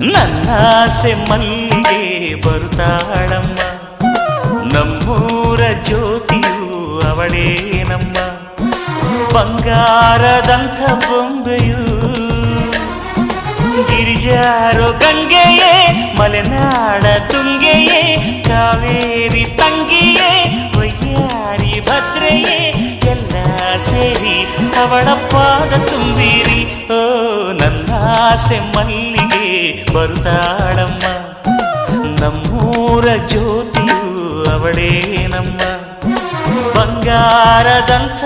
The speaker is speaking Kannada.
ನನ್ನಾಸೆ ಮಲ್ಲಿಗೆ ಬರುತ್ತಾಳಮ್ಮ, ನಮ್ಮೂರ ಜ್ಯೋತಿಯು ಅವಳೇನಮ್ಮ, ಬಂಗಾರದಂಥ ಬೊಂಬೆಯು ಗಿರಿಜಾರೋ ಗಂಗೆಯೇ, ಮಲೆನಾಡ ತುಂಗೆಯೇ, ಕಾವೇರಿ ತಂಗಿಯೇ, ವಯ್ಯಾರಿ ಭದ್ರೆಯೇ, ಎಲ್ಲ ಸೇರಿ ಅವಳ ಪಾದ ತುಂಬಿರಿ. ಓ ನನ್ನಾಸೆ ಮಲ್ಲಿಗೆ ಬರುತ್ತಾಳಮ್ಮ, ನಮ್ಮೂರ ಜ್ಯೋತಿಯು ಅವಳೇನಮ್ಮ, ಬಂಗಾರದಂಥ